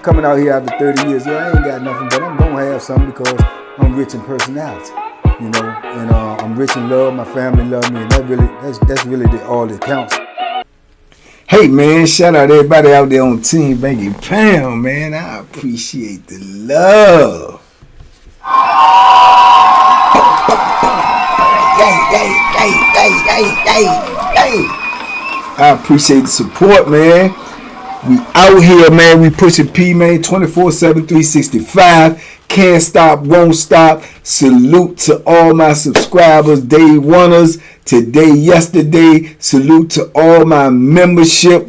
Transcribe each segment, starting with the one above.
coming out here after 30 years. Yeah, I ain't got nothing, but I'm gonna have something because I'm rich in personality, you know, and I'm rich in love. My family love me, and that's really all that counts. Hey man, shout out everybody out there on Team Banky Pound, man. I appreciate the love. I appreciate the support, man. We out here, man. We pushing P, man, 24/7, 365. Can't stop, won't stop. Salute to all my subscribers, day oneers, today, yesterday. Salute to all my membership.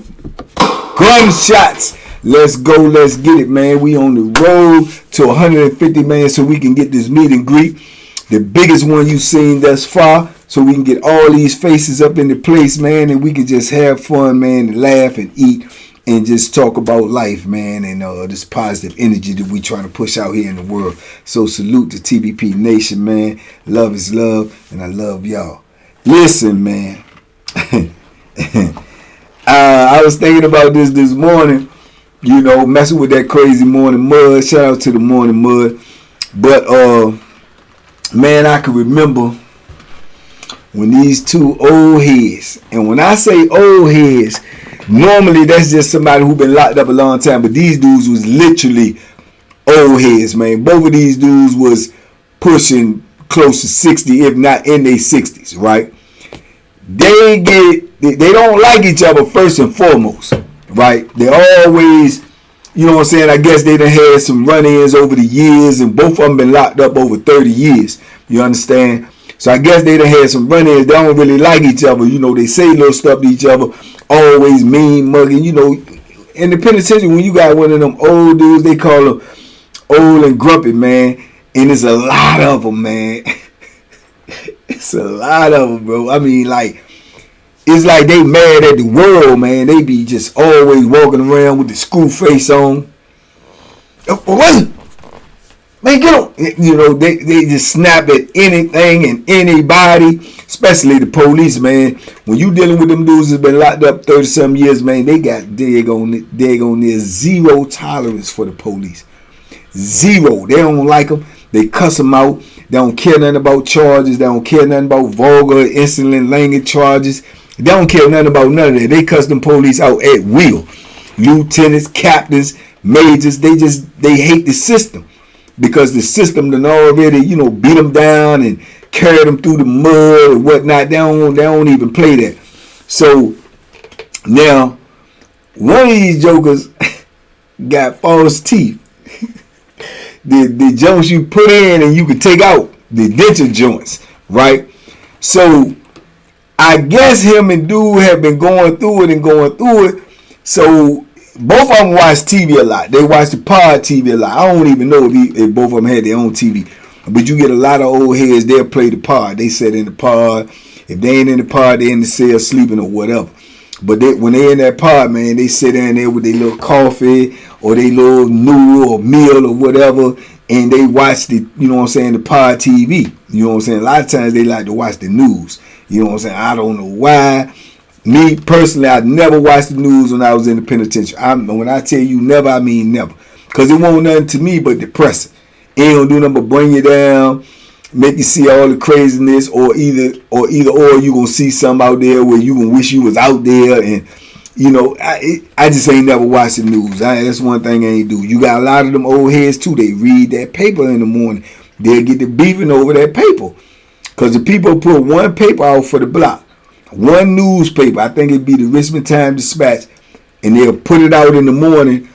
Gunshots. Let's go. Let's get it, man. We on the road to 150, man, so we can get this meet and greet. The biggest one you've seen thus far, so we can get all these faces up in the place, man, and we can just have fun, man, and laugh and eat and just talk about life, man, and this positive energy that we trying to push out here in the world. So salute to TBP Nation, man. Love is love, and I love y'all. Listen, man. I was thinking about this morning, you know, messing with that crazy morning mud. Shout out to the morning mud. But, man, I can remember when these two old heads, and when I say old heads, normally that's just somebody who been locked up a long time, but these dudes was literally old heads, man. Both of these dudes was pushing close to 60, if not in their 60s, right? They don't like each other first and foremost, right? They always, you know what I'm saying, I guess they done had some run-ins over the years, and both of them been locked up over 30 years, you understand? So I guess they done had some run-ins. They don't really like each other, you know, they say little stuff to each other, always mean mugging, you know. In the penitentiary, when you got one of them old dudes, they call them old and grumpy, man, and it's a lot of them, man. It's a lot of them, bro. I mean, like, it's like they mad at the world, man. They be just always walking around with the screw face on. What? Man, get on. You know, they just snap at anything and anybody, especially the police, man. When you dealing with them dudes that's been locked up 30-some years, man, they got daggone near zero tolerance for the police. Zero. They don't like them. They cuss them out. They don't care nothing about charges. They don't care nothing about vulgar, insolent language charges. They don't care nothing about none of that. They cuss them police out at will. Lieutenants, captains, majors, they hate the system. Because the system done already, you know, beat them down and carry them through the mud and whatnot. They don't even play that. So now, one of these jokers got false teeth. the joints you put in and you can take out, the denture joints, right? So I guess him and dude have been going through it. So both of them watch TV a lot. They watch the pod TV a lot. I don't even know if both of them had their own TV. But you get a lot of old heads, they'll play the pod. They sit in the pod. If they ain't in the pod, they in the cell sleeping or whatever. But when they in that pod, man, they sit in there with their little coffee or their little noodle or meal or whatever, and they watch the, you know what I'm saying, the pod TV. You know what I'm saying? A lot of times they like to watch the news. You know what I'm saying? I don't know why. Me, personally, I never watched the news when I was in the penitentiary. When I tell you never, I mean never. Because it won't nothing to me but depressing. It ain't gonna do nothing but bring you down, make you see all the craziness, or either you gonna see something out there where you gonna wish you was out there. And, you know, I just ain't never watched the news. That's one thing I ain't do. You got a lot of them old heads, too. They read that paper in the morning. They'll get the beefing over that paper. Because the people put one paper out for the block. One newspaper, I think it'd be the Richmond Times-Dispatch, and they'll put it out in the morning,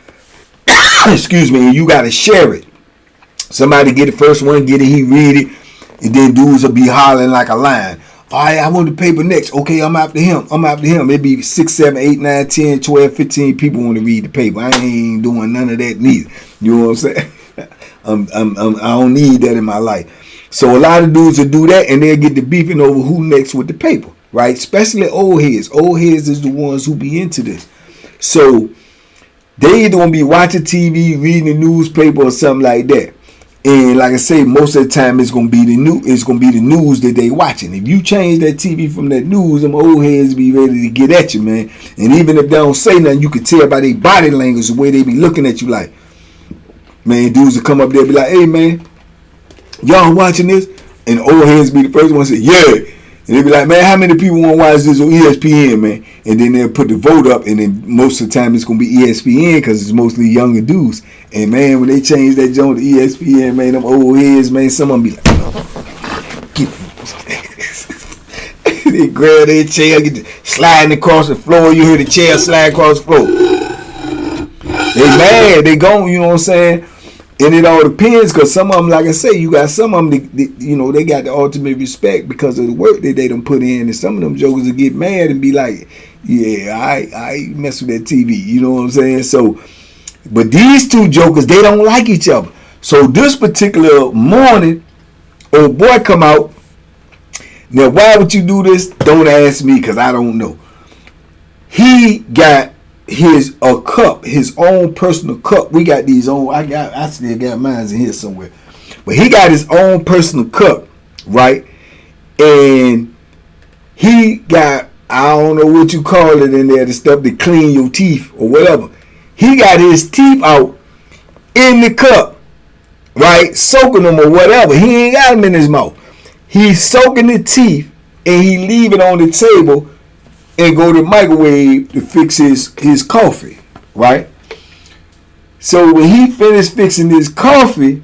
excuse me, and you got to share it. Somebody get the first one, get it, he read it, and then dudes will be hollering like a lion. All right, I want the paper next. Okay, I'm after him. It'd be 6, 7, 8, 9, 10, 12, 15 people want to read the paper. I ain't doing none of that neither. You know what I'm saying? I don't need that in my life. So a lot of dudes will do that, and they'll get the beefing over who next with the paper. Right, especially old heads. Old heads is the ones who be into this. So they either gonna be watching TV, reading the newspaper, or something like that. And like I say, most of the time it's gonna be the news that they watching. If you change that TV from that news, them old heads be ready to get at you, man. And even if they don't say nothing, you can tell by their body language the way they be looking at you like, Man, dudes will come up there and be like, hey, man, y'all watching this? And the old heads be the first one to say, yeah. And they be like, man, how many people want to watch this on ESPN, man? And then they'll put the vote up, and then most of the time it's going to be ESPN because it's mostly younger dudes. And, man, when they change that joint to ESPN, man, them old heads, man, some of them be like, they grab their chair, get sliding across the floor. You hear the chair slide across the floor. They mad. They gone, you know what I'm saying? And it all depends, because some of them, like I say, you got some of them, they got the ultimate respect because of the work that they done put in. And some of them jokers will get mad and be like, yeah, I mess with that TV. You know what I'm saying? So, but these two jokers, they don't like each other. So this particular morning, old boy come out. Now, why would you do this? Don't ask me, because I don't know. He got a cup, his own personal cup. We got these own. I still got mine in here somewhere, but he got his own personal cup, right? And he got, I don't know what you call it in there, the stuff to clean your teeth or whatever. He got his teeth out in the cup, right, soaking them or whatever. He ain't got them in his mouth. He's soaking the teeth and he leave it on the table and go to the microwave to fix his coffee, right? So when he finished fixing his coffee,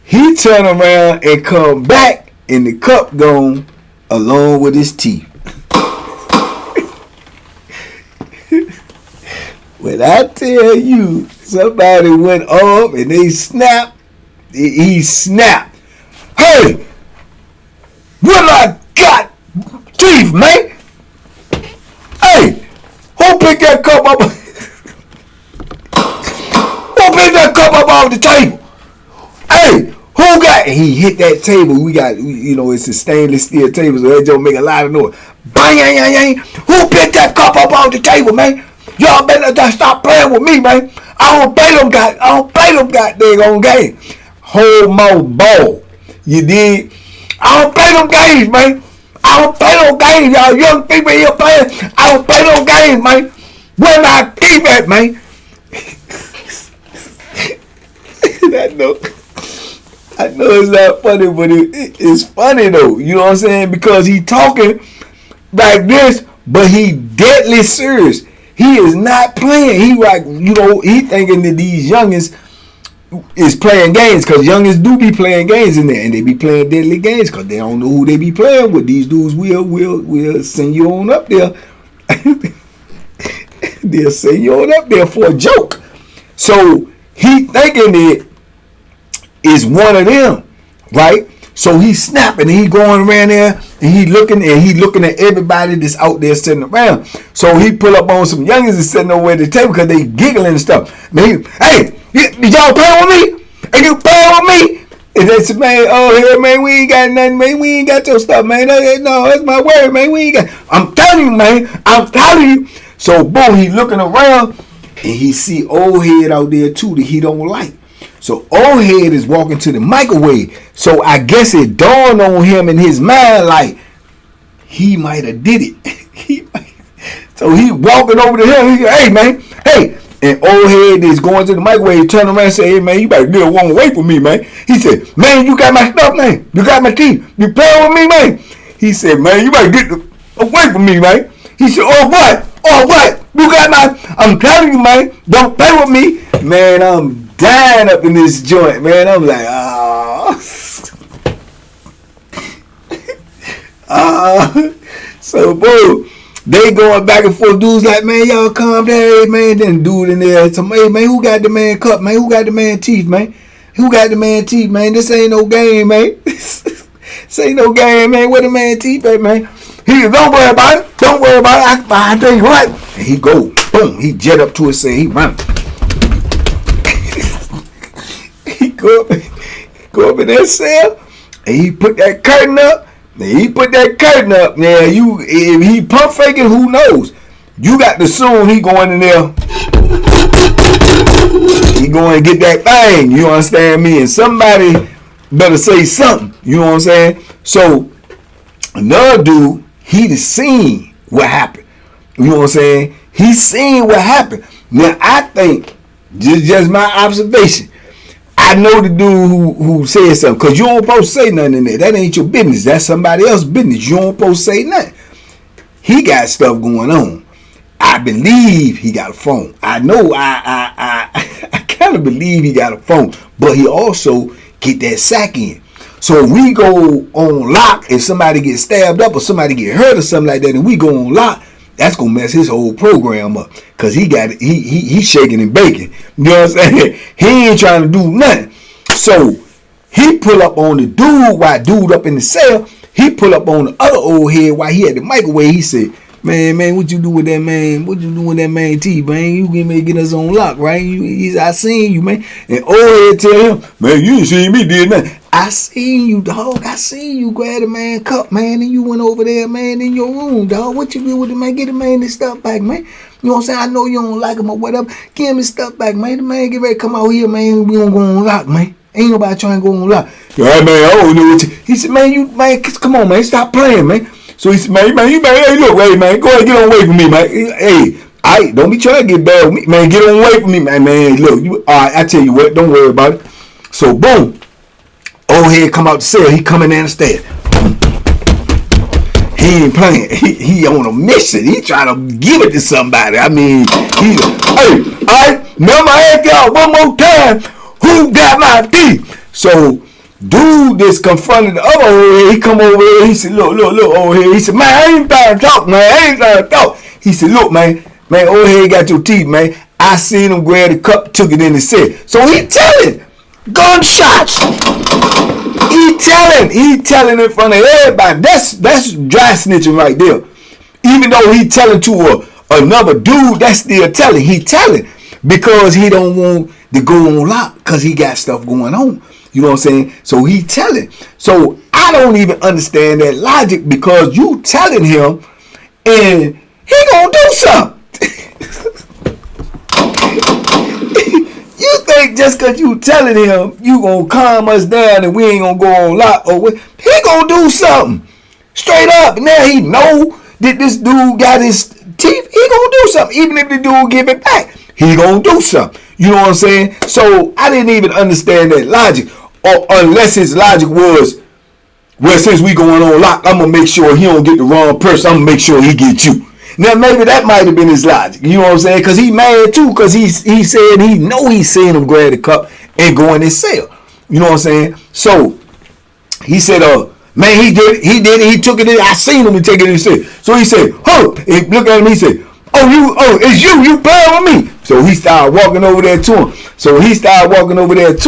he turn around and come back and the cup gone along with his teeth. When I tell you somebody went off and they snapped, he snapped. Hey, what I got teeth, man? Hey, who picked that cup up? Who picked that cup up off the table? Hey, who got? He hit that table. We got, it's a stainless steel table, so that don't make a lot of noise. Bang, yang, yang, yang. Who picked that cup up off the table, man? Y'all better just stop playing with me, man. I don't play them goddamn game. Whole mouth ball. You dig? I don't play them games, man. I don't play no games, y'all young people here playing. I don't play no games, man. Where my teeth at, man? I know it's not funny, but it's funny though. You know what I'm saying? Because he talking like this, but he deadly serious. He is not playing. He like, he thinking that these youngins is playing games, because youngins do be playing games in there, and they be playing deadly games because they don't know who they be playing with. These dudes will send you on up there. They'll send you on up there for a joke. So he thinking it is one of them, right? So he snapping and he going around there and he looking at everybody that's out there sitting around. So he pull up on some youngins that's sitting over at the table because they giggling and stuff. Man, hey, did y'all play with me? And you play with me? And they said, man, oh, here, man, we ain't got nothing, man. We ain't got your stuff, man. No, that's my word, man. We ain't got. I'm telling you, man. I'm telling you. So, boom, he looking around and he see old head out there, too, that he don't like. So, old head is walking to the microwave. So, I guess it dawned on him in his mind, like, he might have did it. So, he walking over to him. He, hey, man, hey. And old head is going to the microwave, turn around and say, hey, man, you better get one away from me, man. He said, man, you got my stuff, man. You got my teeth. You playing with me, man? He said, man, you better get away from me, man. He said, oh, what? Oh, what? You got my, I'm telling you, man, don't play with me. Man, I'm dying up in this joint, man. I'm like, so, boom. They going back and forth. Dudes like, man, y'all calm down. Hey, man, then dude in there. Some, hey, man, who got the man cup, man? Who got the man teeth, man? Who got the man teeth, man? This ain't no game, man. This ain't no game, man. Where the man teeth at, man? He don't worry about it. Don't worry about it. I tell you what. And he go, boom. He jet up to it, say, he run. He go up in that cell, and he put that curtain up. He put that curtain up. Now, if he pump faking, who knows? You got to assume he going in there. He going to get that thing. You understand me? And somebody better say something. You know what I'm saying? So, another dude, he done seen what happened. You know what I'm saying? He seen what happened. Now, I think, just my observation, I know the dude who said something, because you don't supposed to say nothing in there. That ain't your business. That's somebody else's business. You don't supposed to say nothing. He got stuff going on. I believe he got a phone. I know I kind of believe he got a phone, but he also get that sack in. So if we go on lock, if somebody gets stabbed up or somebody get hurt or something like that, and we go on lock, that's gonna mess his whole program up. Cause he got it, he shaking and baking. You know what I'm saying? He ain't trying to do nothing. So he pull up on the dude while dude up in the cell. He pull up on the other old head while he had the microwave. He said, Man, what you do with that man? What you do with that man T, man? You get us on lock, right? I seen you, man. And old head tell him, man, you ain't seen me did nothing. I seen you, dog. I seen you grab the man cup, man, and you went over there, man, in your room, dog. What you do with it, man? Get the man this stuff back, man. You know what I'm saying? I know you don't like him or whatever. Give him his stuff back, man. The man get ready to come out here, man. We don't go on lock, man. Ain't nobody trying to go on lock. All right, man, I don't know what you... He said, man, come on, man. Stop playing, man. So he said, man, hey, look, hey, man, go ahead, get on away from me, man. Hey, don't be trying to get bad with me, man. Get on away from me, man. Look, all right, I tell you what, don't worry about it. So, boom, old head come out the cell. He coming down the stairs. He ain't playing. He on a mission. He trying to give it to somebody. I mean, hey, all right, now I ask y'all one more time, who got my teeth? So, dude that's confronted the other old head, he come over here, he said, look, old head. He said, man, I ain't trying to talk, man. I ain't trying to talk. He said, look, man, old head got your teeth, man. I seen him grab the cup, took it in the set. So he telling gunshots. He telling in front of everybody. That's dry snitching right there. Even though he telling to another dude, that's still telling. He telling because he don't want to go on lock because he got stuff going on. You know what I'm saying? So he telling. So I don't even understand that logic because you telling him and he gonna do something. You think just because you telling him you gonna calm us down and we ain't gonna go on lock or what? He gonna do something. Straight up. Now he know that this dude got his teeth. He gonna do something. Even if the dude give it back, he gonna do something. You know what I'm saying? So I didn't even understand that logic. Or unless his logic was, well, since we going on lock, I'm going to make sure he don't get the wrong person. I'm going to make sure he get you. Now, maybe that might have been his logic. You know what I'm saying? Because he mad, too. Because he said he know he seen him grab the cup and go in his cell. You know what I'm saying? So, he said, man, he did it. He took it in. I seen him take it in his cell. So, he said, he looked at him. He said, it's you playing with me. So, he started walking over there to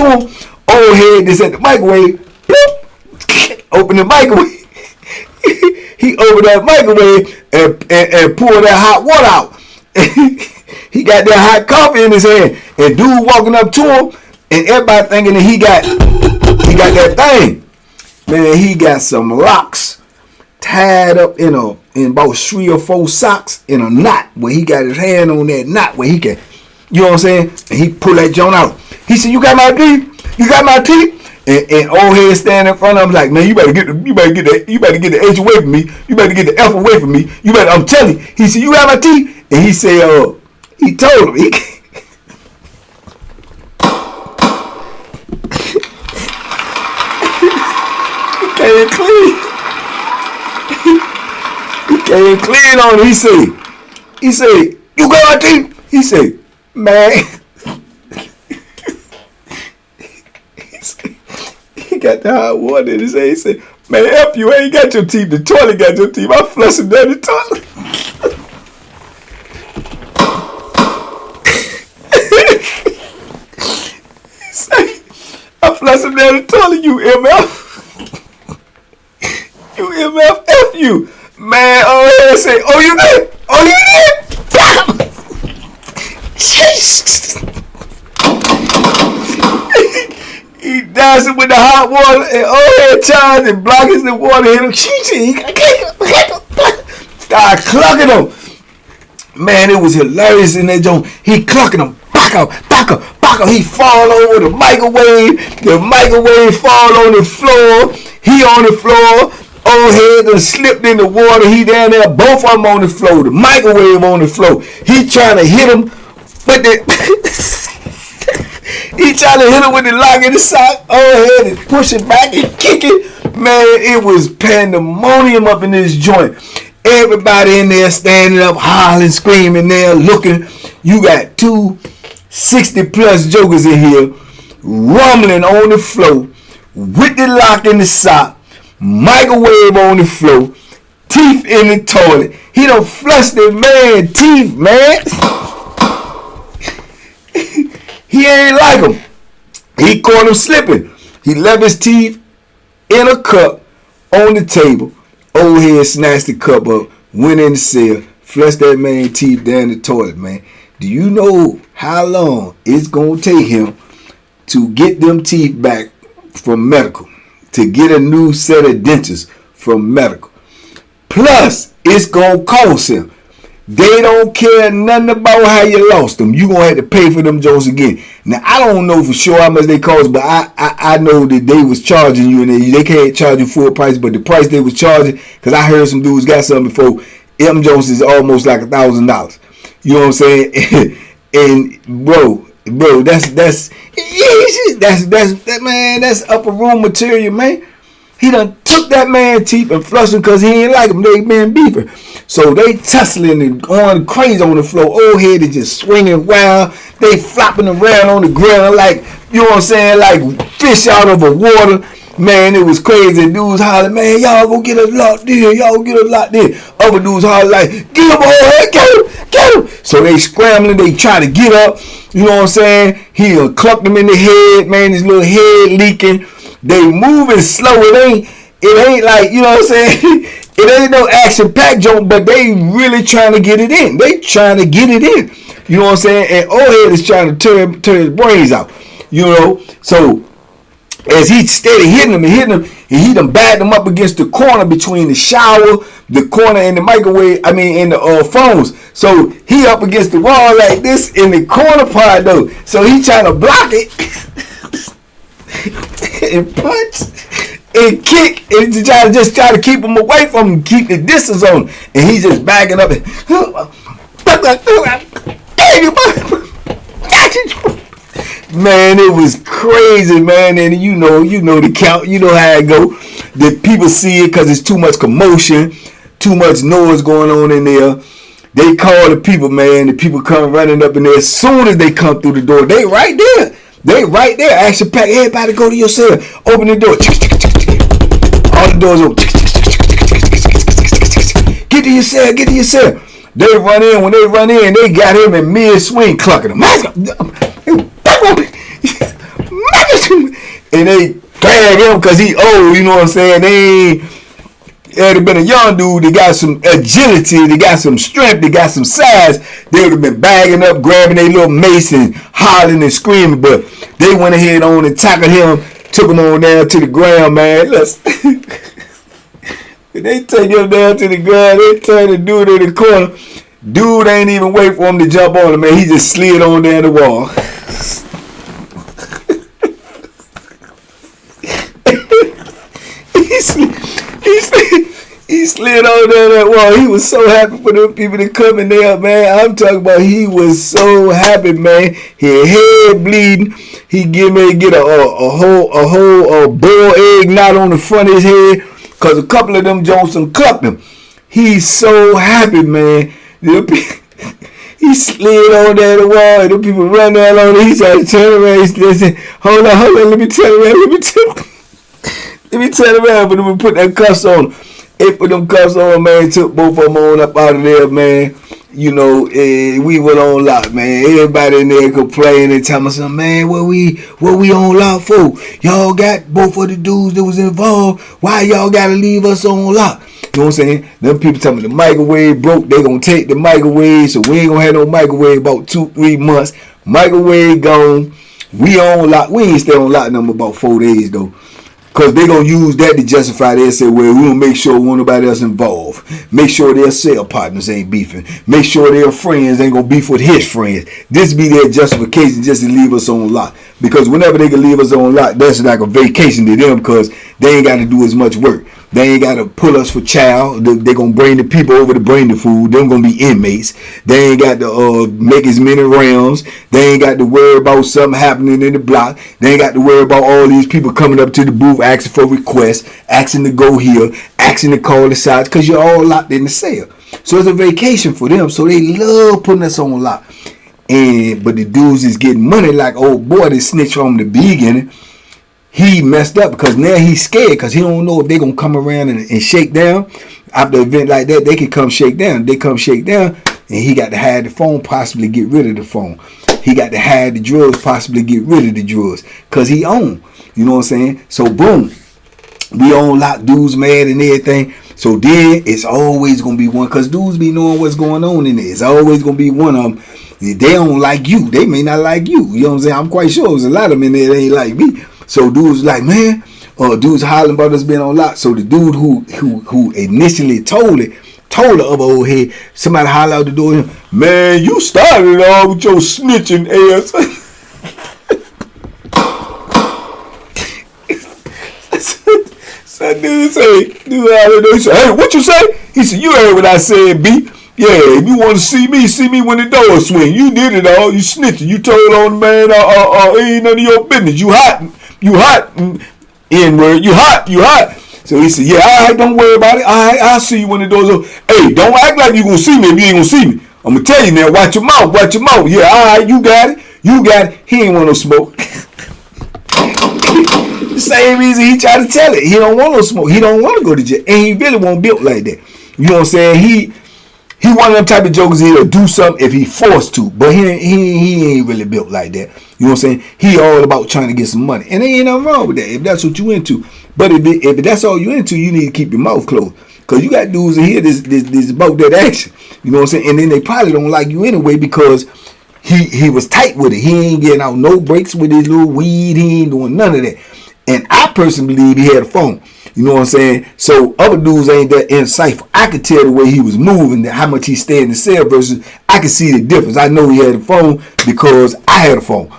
him. Old head that's at the microwave, bloop, open the microwave. He opened that microwave and poured that hot water out. He got that hot coffee in his hand. And dude walking up to him, and everybody thinking that he got that thing. Man, he got some locks tied up in about 3 or 4 socks in a knot where he got his hand on that knot where he can, you know what I'm saying? And he pulled that joint out. He said, you got my teeth? You got my teeth? And old head standing in front of him like, man, you better get the H away from me. You better get the F away from me. I'm telling you. He said, you got my teeth? And he said, he told him. He came clean. He came clean on it. He said, you got my teeth? He said, man. He got the hot water in his hand. He said, man, F you ain't got your teeth. The toilet got your teeth. I flush them down the toilet. He said, I flush them down the toilet, you MF. You MF, F you. Man, he said, you did? You did? He dancing with the hot water and head charged and blocking the water hit him. Started clucking him. Man, it was hilarious in that joint. He clucking him. Back up. He fall over the microwave. The microwave fall on the floor. He on the floor. Old head done slipped in the water. He down there. Both of them on the floor. The microwave on the floor. He trying to hit him. But He tried to hit him with the lock in the sock. Oh, ahead and push it back and kick it. Man, it was pandemonium up in this joint. Everybody in there standing up, hollering, screaming there, looking. You got 2 60-plus jokers in here, rumbling on the floor, with the lock in the sock, microwave on the floor, teeth in the toilet. He done flushed the man teeth, man. He ain't like him. He caught him slipping. He left his teeth in a cup on the table. Old head snatched the cup up, went in the cell, flushed that man's teeth down the toilet, man. Do you know how long it's going to take him to get them teeth back from medical? To get a new set of dentures from medical? Plus, it's going to cost him. They don't care nothing about how you lost them. You're going to have to pay for them jokes again. Now, I don't know for sure how much they cost, but I know that they was charging you, and they can't charge you full price, but the price they was charging, because I heard some dudes got something before, M. Jones is almost like $1,000. You know what I'm saying? And bro, that's man, that's upper room material, man. He done took that man's teeth and flushed him because he ain't like him. They been beefing. So they tussling and going crazy on the floor. Old head is just swinging wild. They flopping around on the ground like, you know what I'm saying, like fish out of the water. Man, it was crazy. Dudes hollering, man, y'all go get a lot there. Y'all go get a lot there. Other dudes hollering like, get him, old head, get him, get him. So they scrambling. They try to get up. You know what I'm saying? He clucked them in the head, man. His little head leaking. They moving slow. It ain't like, you know what I'm saying? It ain't no action-packed joke, but they really trying to get it in. They trying to get it in. You know what I'm saying? And old head is trying to turn his brains out. You know? So as he steady hitting him, and he done backed him up against the corner between the shower, the corner, and the microwave, in the phones. So he up against the wall like this in the corner part though. So he trying to block it and punch and kick and try to keep him away from him, keep the distance on him. And he just backing up and man, it was crazy, man. And you know the count, you know how it go. The people see it because it's too much commotion, too much noise going on in there. They call the people, man. The people come running up in there. As soon as they come through the door, they right there. They right there. Action pack. Everybody go to your cell. Open the door. All the doors open. Get to your cell. Get to your cell. They run in. When they run in, they got him in mid-swing clucking him. And they drag him because he old, you know what I'm saying? Had it been a young dude that got some agility, they got some strength, they got some size, they would have been bagging up, grabbing their little mace and hollering and screaming. But they went ahead on and tackled him, took him on down to the ground, man. They take him down to the ground, they turn the dude in the corner. Dude ain't even wait for him to jump on him, man. He just slid on down the wall. He slid on down that wall. He was so happy for them people to come in there, man. I'm talking about he was so happy, man. His head bleeding. He get a whole boiled egg knot on the front of his head because a couple of them Johnson cupped him. He's so happy, man. He slid on down the wall and the people run down on him. He started to turn around. He said, hold on, let me turn around. Let me turn around, but we put that cuffs on. They put them cuffs on, man. Took both of them on up out of there, man. You know, we went on lock, man. Everybody in there complaining and telling us, man, what we on lock for? Y'all got both of the dudes that was involved. Why y'all gotta leave us on lock? You know what I'm saying? Them people tell me the microwave broke. They gonna take the microwave, so we ain't gonna have no microwave about 2-3 months. Microwave gone. We on lock. We ain't stay on lock number about 4 days though. Because they going to use that to justify their say, well, we going to make sure nobody else involved. Make sure their cell partners ain't beefing. Make sure their friends ain't going to beef with his friends. This be their justification just to leave us on lock. Because whenever they can leave us on lock, that's like a vacation to them because they ain't got to do as much work. They ain't got to pull us for chow. They going to bring the people over to bring the food. Them going to be inmates. They ain't got to make as many rounds. They ain't got to worry about something happening in the block. They ain't got to worry about all these people coming up to the booth asking for requests, asking to go here, asking to call the shots, because you're all locked in the cell. So it's a vacation for them. So they love putting us on lock. But the dudes is getting money like old boy that snitched from the beginning. He messed up because now he's scared because he don't know if they're going to come around and shake down. After an event like that, they can come shake down. They come shake down, and he got to hide the phone, possibly get rid of the phone. He got to hide the drugs, possibly get rid of the drugs because he own. You know what I'm saying? So, boom. We on lock, dudes mad and everything. So then it's always going to be one, because dudes be knowing what's going on in there. It's always going to be one of them. They don't like you. They may not like you. You know what I'm saying? I'm quite sure there's a lot of them in there that ain't like me. So dudes like, man, dudes hollering about us being on lock. So the dude who initially told the other old head, somebody holler out the door, man, you started it all with your snitching ass. So dude say, he said, hey, what you say? He said, you heard what I said, B. Yeah, if you want to see me when the door swing. You did it all. You snitching. You told on the man, it ain't none of your business. You hot, N-word. You hot. So he said, yeah, all right, don't worry about it. All right, I'll see you when the door's open. Hey, don't act like you going to see me if you ain't going to see me. I'm going to tell you now, watch your mouth. Yeah, all right, you got it. He ain't want no smoke. The same reason he tried to tell it. He don't want no smoke. He don't want to go to jail. And he really won't built like that. You know what I'm saying? He one of them type of jokers. He'll do something if he forced to, but he ain't really built like that. You know what I'm saying? He all about trying to get some money, and there ain't nothing wrong with that if that's what you into. But if that's all you into, you need to keep your mouth closed, because you got dudes in here this about that action. You know what I'm saying? And then they probably don't like you anyway because he was tight with it. He ain't getting out no breaks with his little weed. He ain't doing none of that. And I personally believe he had a phone. You know what I'm saying? So other dudes ain't that insightful. I could tell the way he was moving, how much he stayed in the cell versus I could see the difference. I know he had a phone because I had a phone.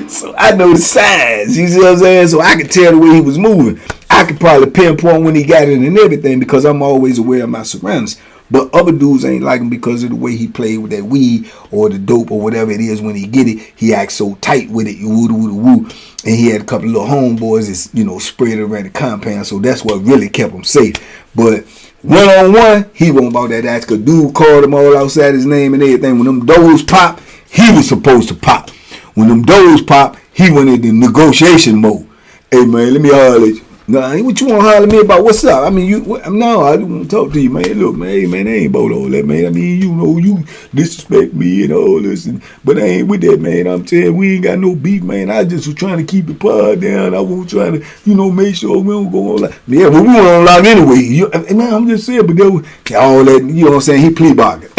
So I know the signs. You see what I'm saying? So I could tell the way he was moving. I could probably pinpoint when he got it and everything because I'm always aware of my surroundings. But other dudes ain't like him because of the way he played with that weed or the dope or whatever it is. When he get it, he acts so tight with it, woo. And he had a couple of little homeboys that, spread around the compound. So that's what really kept him safe. But one-on-one, he wasn't about that ass. Because dude called him all outside his name and everything. When them doors pop, he was supposed to pop. When them doors pop, he went into negotiation mode. Hey, man, let me holler at you. Nah, what you want to holler at me about? What's up? I mean, no, I don't want to talk to you, man. Look, man, hey, man, I ain't about all that, man. I mean, you disrespect me and all this, but I ain't with that, man. I'm saying we ain't got no beef, man. I just was trying to keep the pod down. I was trying to, make sure we don't go on like, yeah, but we went on live anyway. Man, I'm just saying, but there was all that, you know what I'm saying? He plea bargained.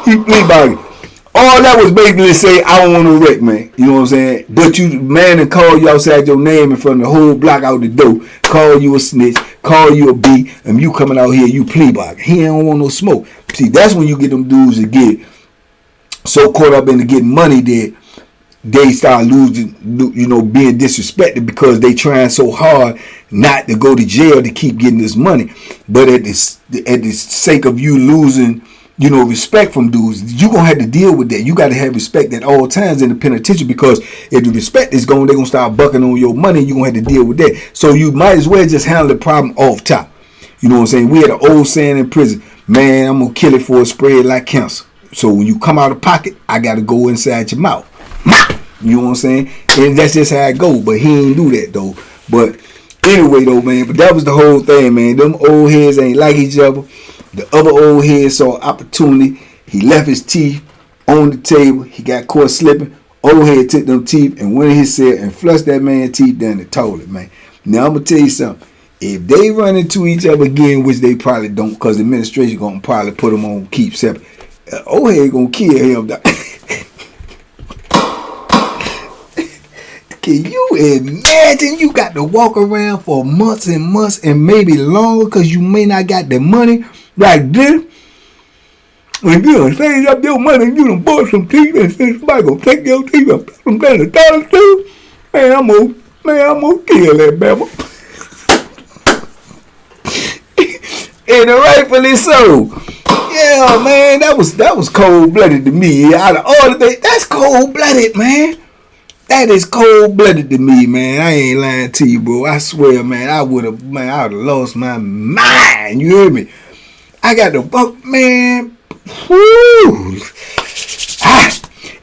He plea bargained. All that was basically say, I don't want no wreck, man. You know what I'm saying? But you, man, and call you outside your name in front of the whole block out the door, call you a snitch, call you a B, and you coming out here, you plea bargain. He don't want no smoke. See, that's when you get them dudes that get so caught up into getting money that they start losing, being disrespected because they trying so hard not to go to jail to keep getting this money. But at the sake of you losing, respect from dudes, you're going to have to deal with that. You got to have respect at all times in the penitentiary, because if the respect is gone, they're going to start bucking on your money. You're going to have to deal with that. So you might as well just handle the problem off top. You know what I'm saying? We had an old saying in prison, man, I'm going to kill it for a spread like cancer. So when you come out of pocket, I got to go inside your mouth. You know what I'm saying? And that's just how it go. But he ain't do that, though. But anyway, though, man, but that was the whole thing, man. Them old heads ain't like each other. The other old head saw opportunity. He left his teeth on the table. He got caught slipping. Old head took them teeth and went in his cell and flushed that man's teeth down the toilet, man. Now, I'm going to tell you something. If they run into each other again, which they probably don't, because the administration going to probably put them on keep separate, old head going to kill him. Can you imagine you got to walk around for months and months and maybe longer because you may not got the money like this? When you done saved up your money, you done bought some teeth and somebody gonna take your teeth and put them down the dollar store, man, I'm gonna man, I'm gonna kill that Bama. And rightfully so. Yeah, man, that was cold blooded to me. Out of all the things, that's cold blooded, man. That is cold blooded to me, man. I ain't lying to you, bro. I swear, man, I would have lost my mind. You hear me? I got the fuck, man. Whoo.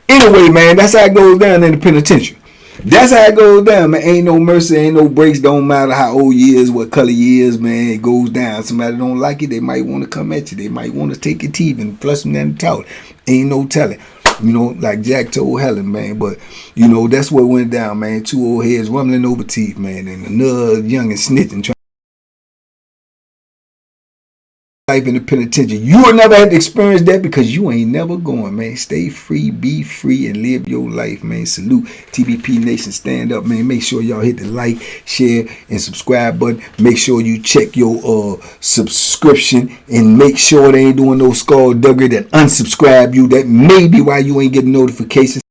Anyway, man, that's how it goes down in the penitentiary. That's how it goes down, man. Ain't no mercy, ain't no breaks. Don't matter how old you is, what color you is, man. It goes down. Somebody don't like it, they might want to come at you. They might want to take your teeth and flush them down the toilet. Ain't no telling. You know, like Jack told Helen, man. But, you know, that's what went down, man. 2 old heads rumbling over teeth, man. And another young and snitching trying life in the penitentiary. You will never have to experience that because you ain't never going, man. Stay free, be free, and live your life, man. Salute TBP Nation. Stand up, man. Make sure y'all hit the like, share, and subscribe button. Make sure you check your subscription and make sure they ain't doing no skullduggery that unsubscribe you. That may be why you ain't getting notifications.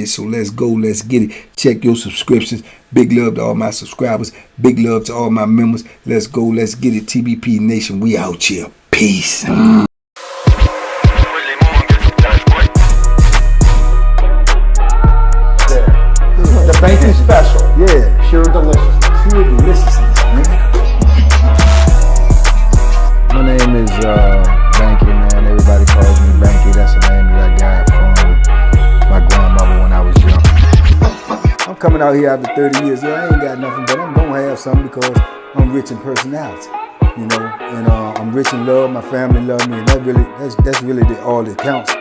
So let's go, let's get it. Check your subscriptions. Big love to all my subscribers. Big love to all my members. Let's go, let's get it. TBP Nation, we out here. Peace. The Banky special. Yeah. Pure deliciousness. Pure deliciousness, man. My name is Banky, man. Everybody calls me Banky. That's the name that I got from my grandmother when I was young. I'm coming out here after 30 years. Yeah, I ain't got nothing, but I'm gonna have something because I'm rich in personality, you know, and I'm rich in love. My family love me, and that's really all that counts.